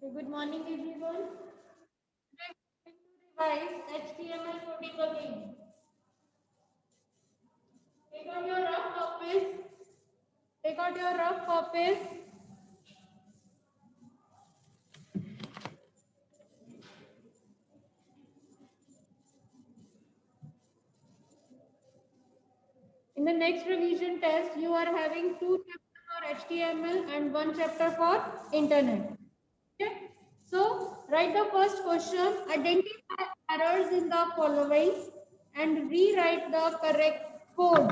Good morning, everyone. Today we are going to revise HTML coding again. Take out your rough copies. Take out your rough copies. In the next revision test, you are having 2 chapters for HTML and 1 chapter for internet. Okay? So, write the first question. Identify errors in the following and rewrite the correct code.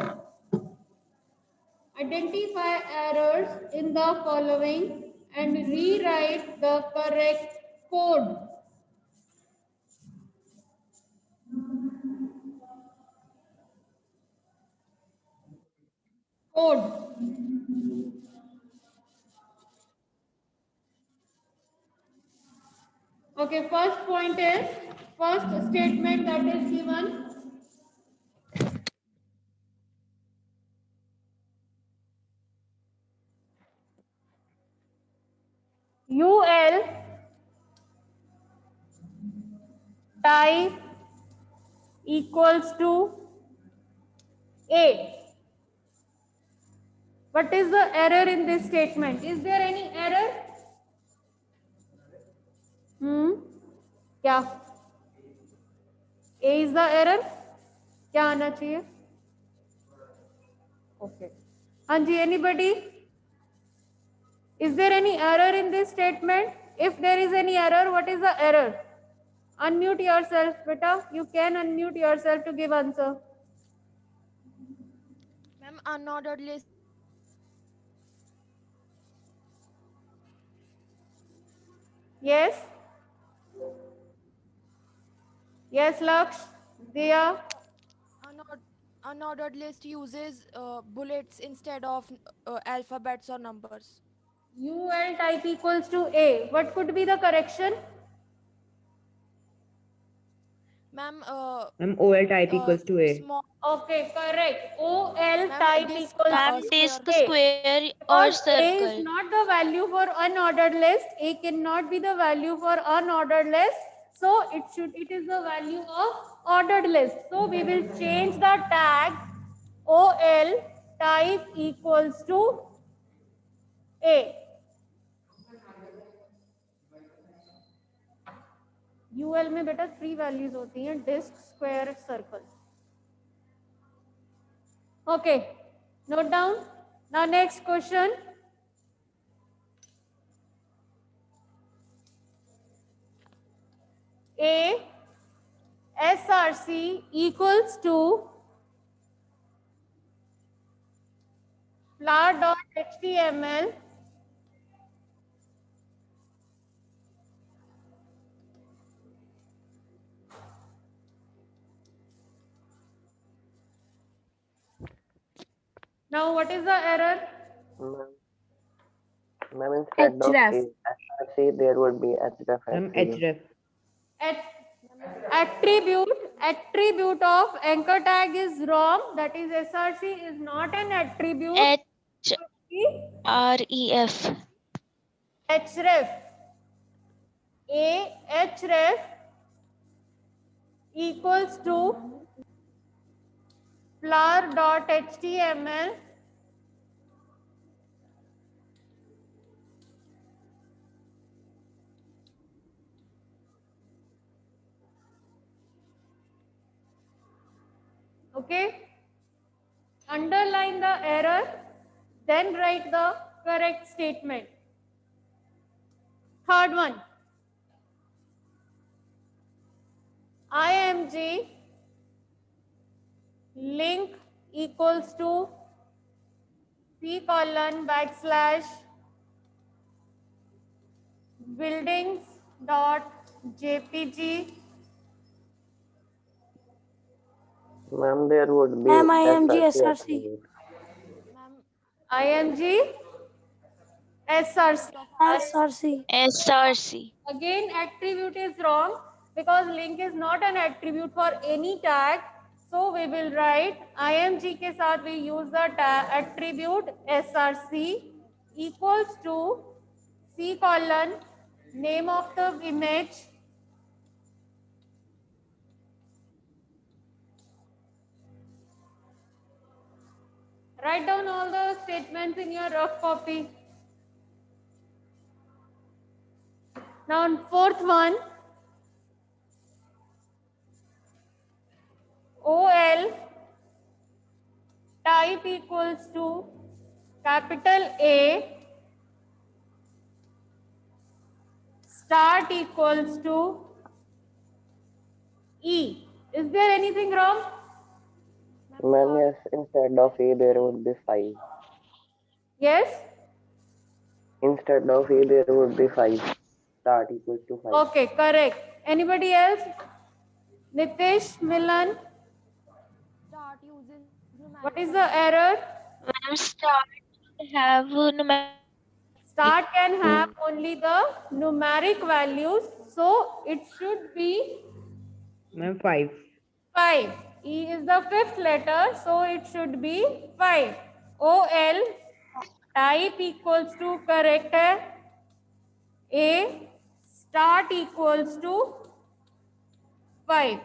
Identify errors in the following and rewrite the correct code. Code. Okay, first point is, first statement that is given. UL type equals to A. What is the error in this statement? Is there any error? क्या? A is the error? क्या आना चाहिए? Okay. हाँ जी, anybody? Is there any error in this statement? If there is any error, what is the error? Unmute yourself, beta. You can unmute yourself to give answer. Ma'am, unordered list. Yes? Yes, Laksh? Diya? Unordered list uses bullets instead of alphabets or numbers. UL type equals to A. What could be the correction? Ma'am, Ma'am, OL type equals to A. small. Okay, correct. OL Ma'am, type disk equals Ma'am, to disk square. A. square or Because A is circle. not the value for unordered list. A cannot be the value for unordered list. So it is the value of ordered list. So we will change the tag OL type equals to A. UL में बेटा 3 values होती हैं, disc, square, circle. Okay, note down. Now next question. A SRC equals to flower.html Now what is the error? Ma'am, instead of href. SRC, there would be href. Ma'am, actually. href. Attribute of anchor tag is wrong. That is SRC is not an attribute. href. Href. Href equals to flower.html Okay, underline the error, then write the correct statement. Third one, img link equals to c:/buildings.jpg. Ma'am, there would be Ma'am, IMG SRC. SRC. attribute. Ma'am, img src. SRC. src. Again, attribute is wrong because link is not an attribute for any tag. So we will write img के साथ we use the attribute src equals to c:/ name of the image, write down all the statements in your rough copy. Now, fourth one, OL type equals to capital A, start equals to E. Is there anything wrong? Ma'am, yes, instead of A, there would be 5. Yes? Instead of A, there would be 5. Start equals to 5. Okay, correct. Anybody else? Nitish, Milan, Start uses numeric what is the error? Ma'am, start have numeric. Start can have only the numeric values, so it should be Ma'am, 5. 5. E is the fifth letter, so it should be 5. OL type equals to correct है. A start equals to 5.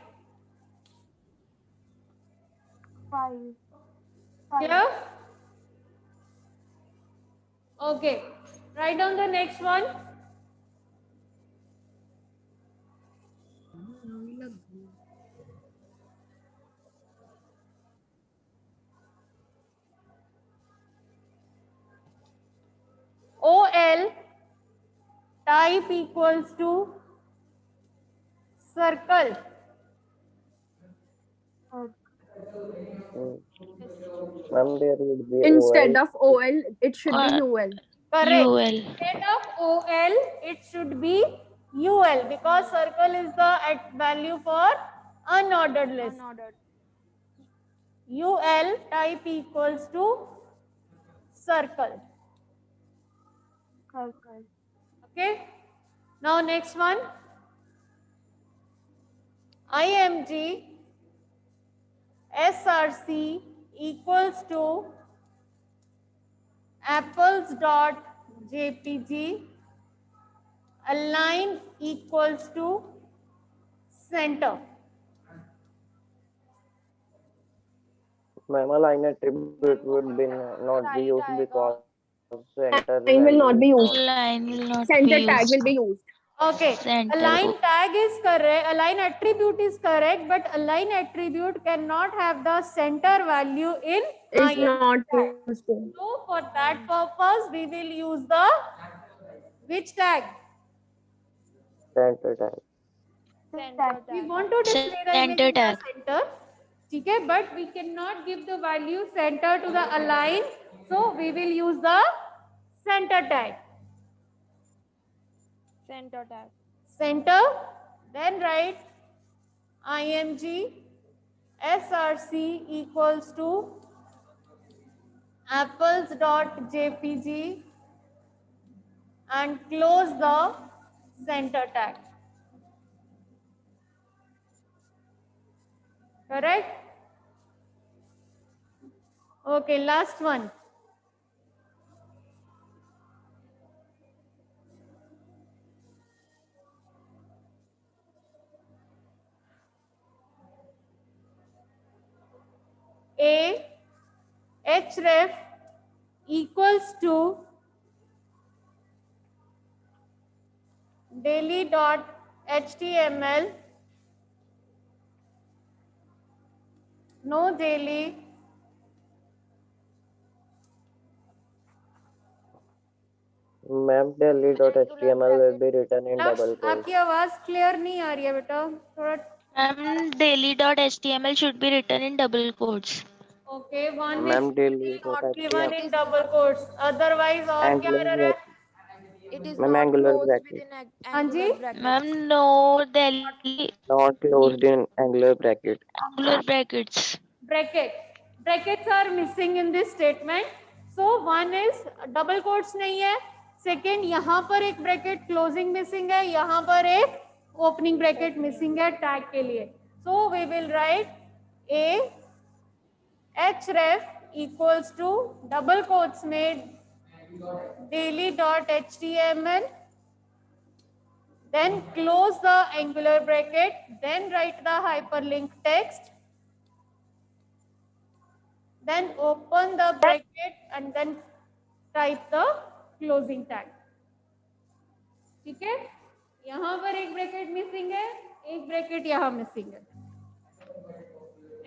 5. Clear? Okay. Write down the next one. OL type equals to circle. Ma'am, there would be Instead OL. of OL, it should be UL. Correct. UL. Instead of OL, it should be UL because circle is the value for unordered list. Unordered. UL type equals to circle. Circle. Okay. Now next one. IMG SRC equals to apples dot jpg align equals to center. Ma'am, align attribute would be not be used because center Line will not be value used. Line will not Center be tag used. will be used. Okay. Center. Align tag is correct. Align attribute is correct, but align attribute cannot have the center value in Is IMG not tag. used. So for that purpose, we will use the which tag? center tag. Center We tag. want to display the image Center in the tag. center. Okay, but we cannot give the value center to the align. So we will use the center tag. Center tag. Center, then write IMG SRC equals to apples.jpg and close the center tag. Correct? Okay, last one. A href equals to daily.html, no daily, Ma'am, daily.html will be written in double quotes. आपकी आवाज clear नहीं आ रही है बेटा, थोड़ा Ma'am, daily.html should be written in double quotes. okay, one Ma'am, is not given daily.html. in double quotes, otherwise और क्या Angular error है? bracket. It is Ma'am, not angular closed bracket. within हाँ जी? angular bracket. Ma'am, no daily Not closed in angular bracket. angular brackets. Brackets are missing in this statement. So one is double quotes नहीं है. Second, यहाँ पर एक bracket closing missing है, यहाँ पर एक opening bracket missing है tag के लिए. So we will write a href equals to double quotes में daily.html then close the angular bracket, then write the hyperlink text, then open the bracket and then type the closing tag. ठीक है, यहां पर एक bracket missing है, एक bracket यहां missing है,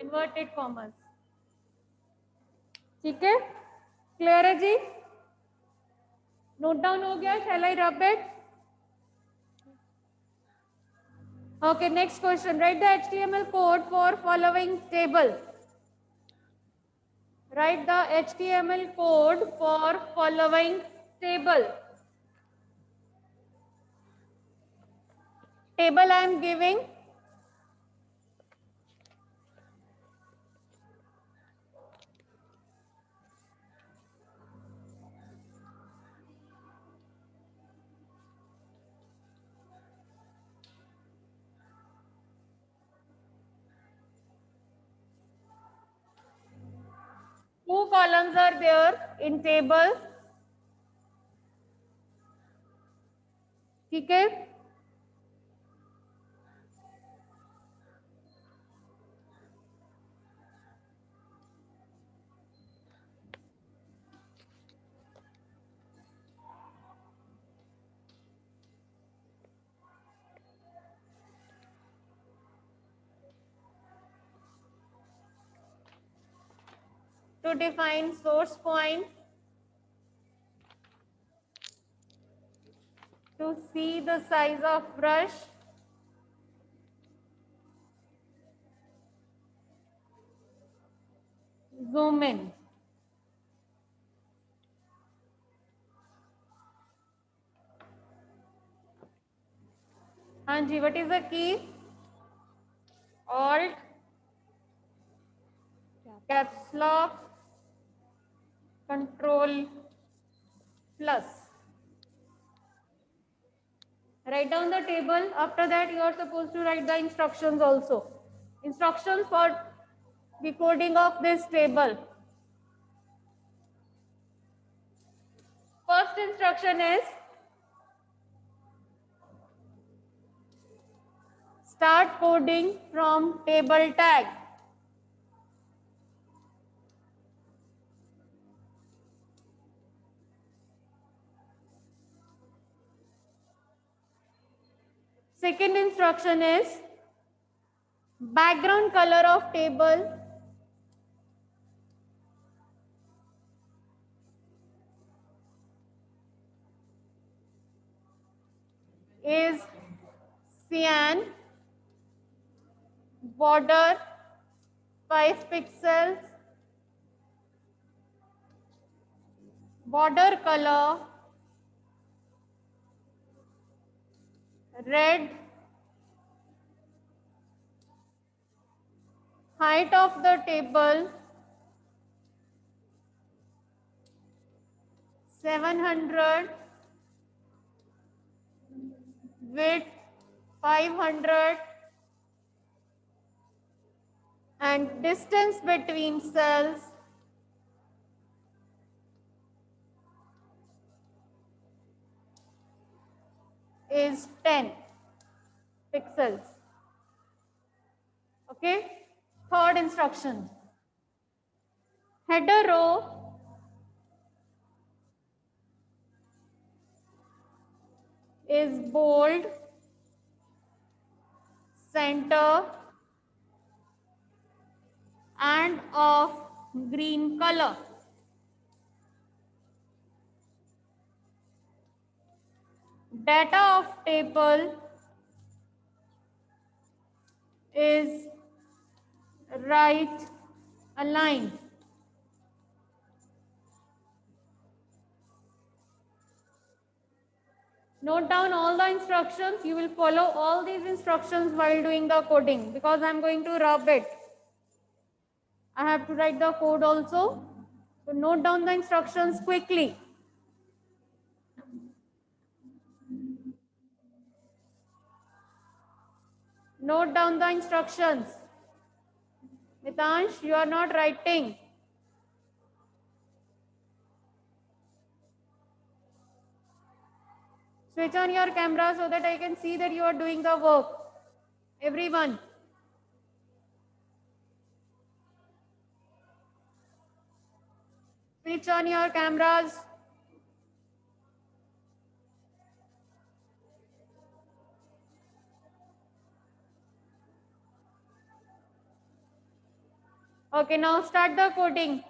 इन्वर्टेड कॉमर्स. ठीक है, क्लियर है जी? नोट डाउन हो गया? Shall I rub it? Okay, next question. Write the HTML code for following table. Write the HTML code for following table. Table I am giving. Two columns are there in table. ठीक है, to define source point, to see the size of brush, zoom in. हाँ जी, what is the key? Alt, caps lock, control plus. Write down the table. After that, you are supposed to write the instructions also. Instructions for the coding of this table. First instruction is start coding from table tag. Second instruction is background color of table is cyan, border 5 pixels, border color red, height of the table 700, width 500, and distance between cells is 10 pixels. Okay. Third instruction, header row is bold, center, and of green color. Data of table is right aligned. Note down all the instructions. You will follow all these instructions while doing the coding because I am going to rub it. I have to write the code also. So note down the instructions quickly. Note down the instructions. Mitansh, you are not writing. Switch on your camera so that I can see that you are doing the work. Everyone. Switch on your cameras. Okay, now start the coding.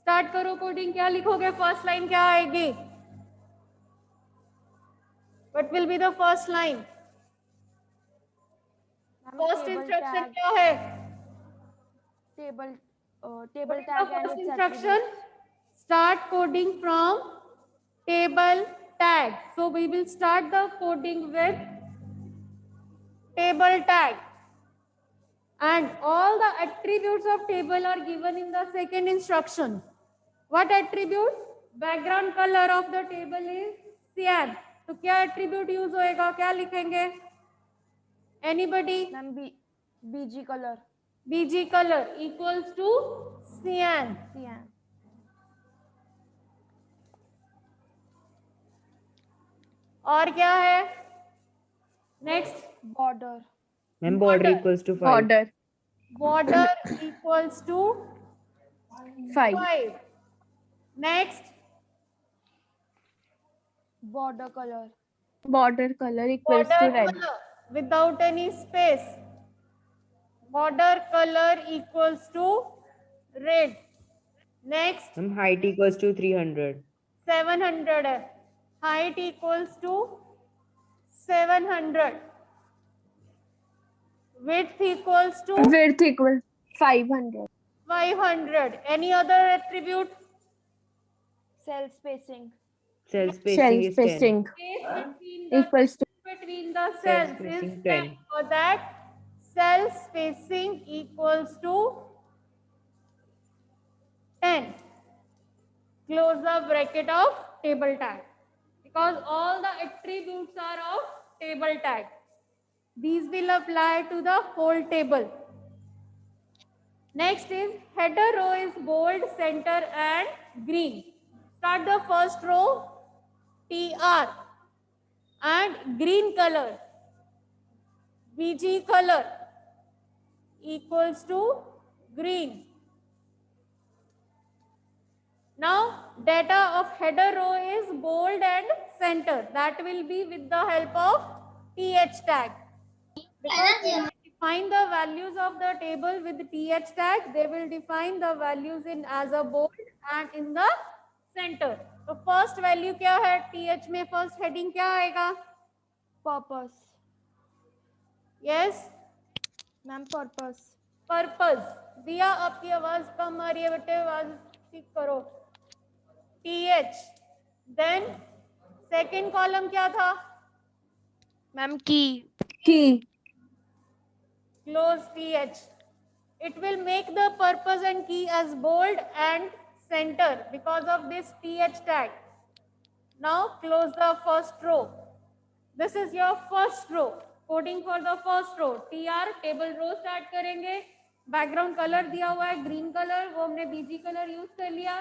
Start करो coding. क्या लिखोगे? First line क्या आएगी? What will be the first line? First instruction क्या है? Table What table is tag the and first its instruction? attributes. Start coding from table tag. So we will start the coding with table tag. And all the attributes of table are given in the second instruction. What attribute? Background color of the table is cyan. तो क्या attribute use होएगा? क्या लिखेंगे? Anybody? Ma'am, BG color. BG color equals to cyan. Cyan. और क्या है? Next. Border. Ma'am, border equals to 5. Border. Border equals to 5. 5. Next. Border color. Border color equals to Border red. color without any space. Border color equals to red. Next. Ma'am, height equals to 300. 700 है. Height equals to 700. Width equals to Width equals 500. 500. Any other attribute? Cell spacing. Cell Shell spacing is 10. spacing Space between the equals to cells spacing is 10. 10. For that, cell spacing equals to 10. Close the bracket of table tag. Because all the attributes are of table tag. These will apply to the whole table. Next is header row is bold, center and green. Start the first row, TR and green color, BG color equals to green. Now data of header row is bold and center. That will be with the help of TH tag. Because when we define the values of the table with the TH tag, they will define the values in as a bold and in the center. तो first value क्या है? TH में first heading क्या आएगा? Purpose. Yes, Ma'am, purpose. purpose. दिया आपकी आवाज कम आ रही है बेटे, आवाज ठीक करो. TH. Then second column क्या था? Ma'am, key. key. Close TH. It will make the purpose and key as bold and center because of this TH tag. Now close the first row. This is your first row. Coding for the first row. TR table row start करेंगे. Background color दिया हुआ है green color, वो हमने BG color use कर लिया.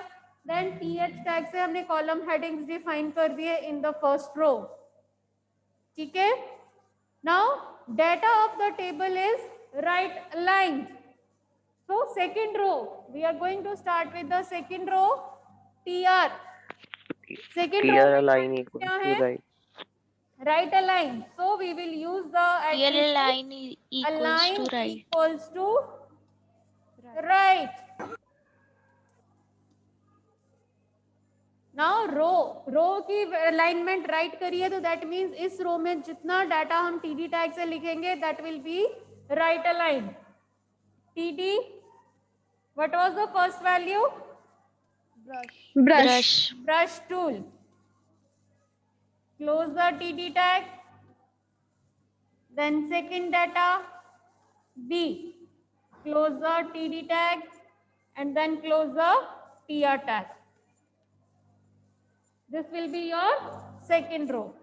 Then TH tag से हमने column headings define कर दिए in the first row. ठीक है? Now data of the table is right aligned. So second row, we are going to start with the second row, TR. Second TR row align equals क्या to है? right. Right align. So we will use the Real attribute line equals align to right. equals to right. Now row की alignment right करिए तो that means इस row में जितना data हम TD tag से लिखेंगे that will be right aligned. TD, what was the first value? Brush. Brush tool. Close the TD tag. Then second data, B. Close the TD tag and then close the TR tag. This will be your second row.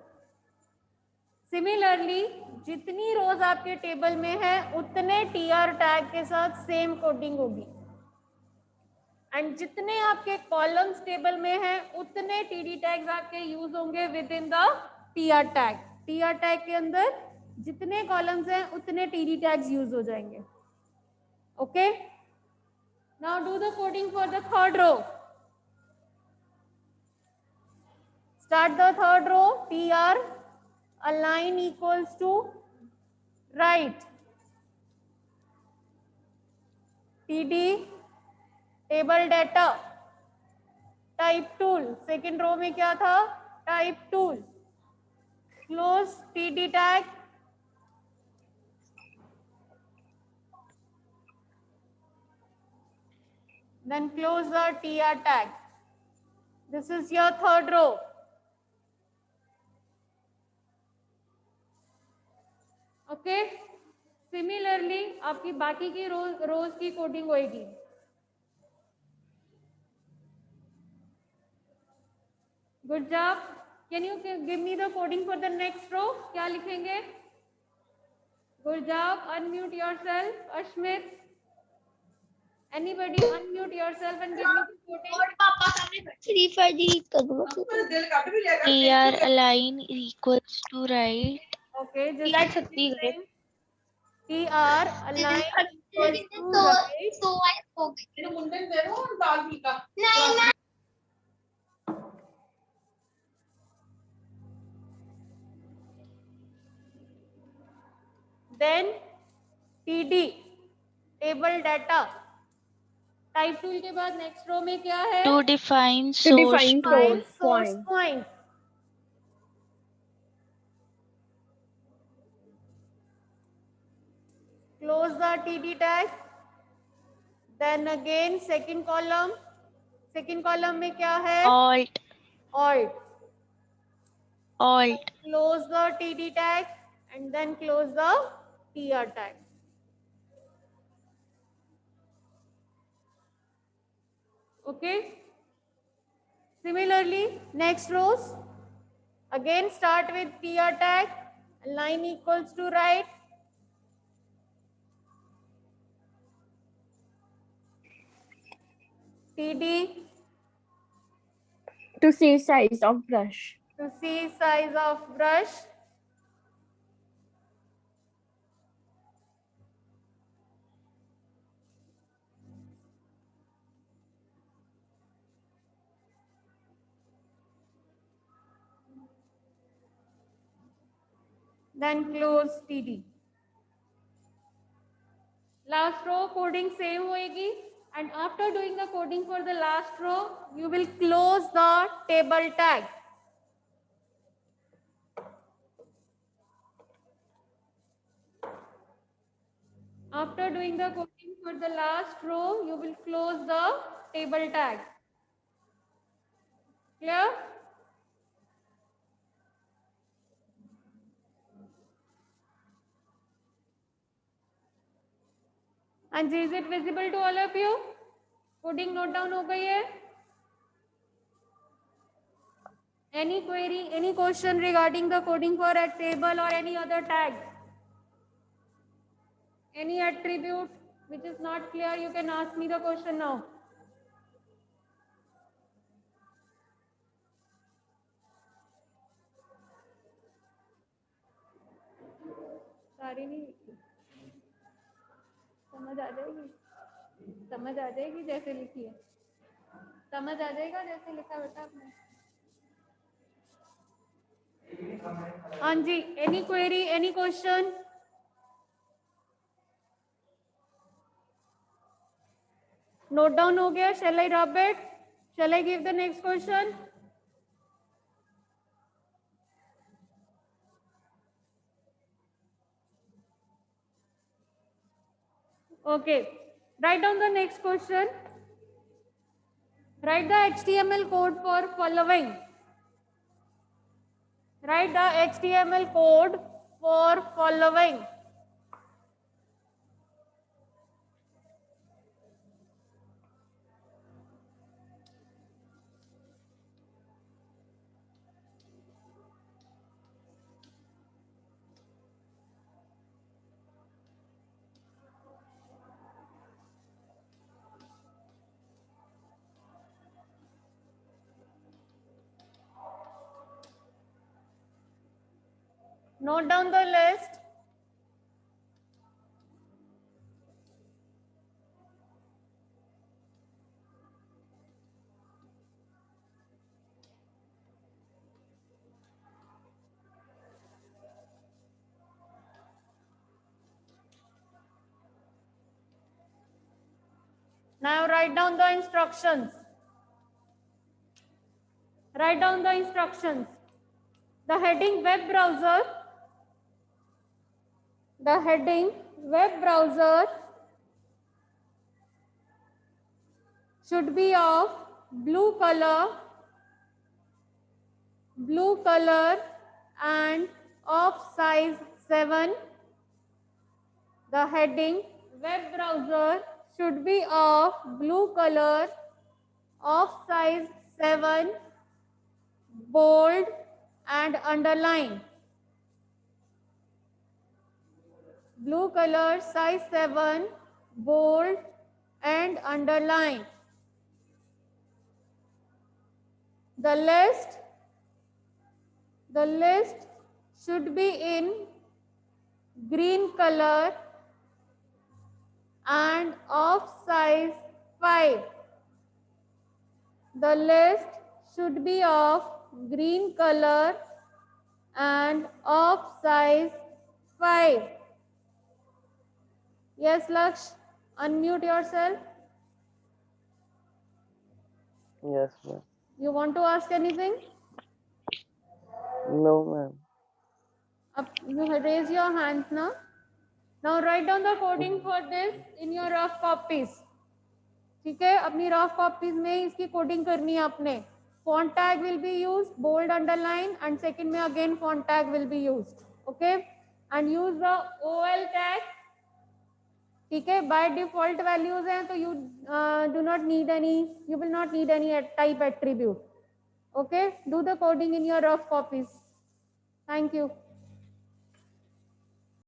Similarly, जितनी रोज आपके table में है उतने TR tag के साथ same coding होगी. And जितने आपके कॉलम्स टेबल में हैं उतने टीडी टैग्स आपके यूज होंगे with in the TR tag. TR tag के अंदर जितने कॉलम्स हैं उतने टीडी टैग्स यूज हो जाएंगे। Okay, now do the coding for the third row. Start the third row. TR align equals to right, td table data, type tool, second row में क्या था, type tool, close td tag, then close the tr tag. This is your third row. Okay, similarly आपकी बाकी की rows की coding होगी। Good job. Can you give me the coding for the next row? क्या लिखेंगे? Good job. Unmute yourself. Ashmit, anybody unmute yourself and give me the coding. 3 for the TR align equals to right. Okay, just tr align equals to right, then td table data, type tool के बाद next row में क्या है, To define To source define point. Source point. Point. Close the td tag, then again second column में क्या है, Alt. Alt, close the td tag and then close the tr tag. Okay, similarly next rows again start with tr tag, line equals to right, td To see size of brush. to see size of brush, then close td. Last row coding same होएगी, and after doing the coding for the last row you will close the table tag. After doing the coding for the last row you will close the table tag. Clear? And is it visible to all of you? Coding note down हो गई है? Any query, any question regarding the coding for a table or any other tag? Any attribute which is not clear, you can ask me the question now. सारी नहीं लिखी, समझ आ जाएगी, समझ आ जाएगी जैसे लिखी है, समझ आ जाएगा जैसे लिखा बेटा आपने। हाँ जी, any query, any question? Note down हो गया? shall I rub it? Shall I give the next question? Okay, write down the next question. Write the HTML code for following. Write the HTML code for following. Note down the list. Now write down the instructions. Write down the instructions. The heading web browser. The heading web browser should be of blue color and of size 7. The heading web browser should be of blue color of size 7, bold and underline. Blue color, size 7, bold and underline. The list should be in green color and of size 5. The list should be of green color and of size 5. Yes, Laksh, unmute yourself. Yes, ma'am. You want to ask anything? No, ma'am. You raise your hands now. Now write down the coding for this in your rough copies. ठीक है, अपनी rough copies में इसकी coding करनी है आपने. Font tag will be used, bold, underline, and second में again font tag will be used. Okay, and use the OL tag. ठीक है, by default values हैं तो you will not need any type attribute. Okay, do the coding in your rough copies. Thank you.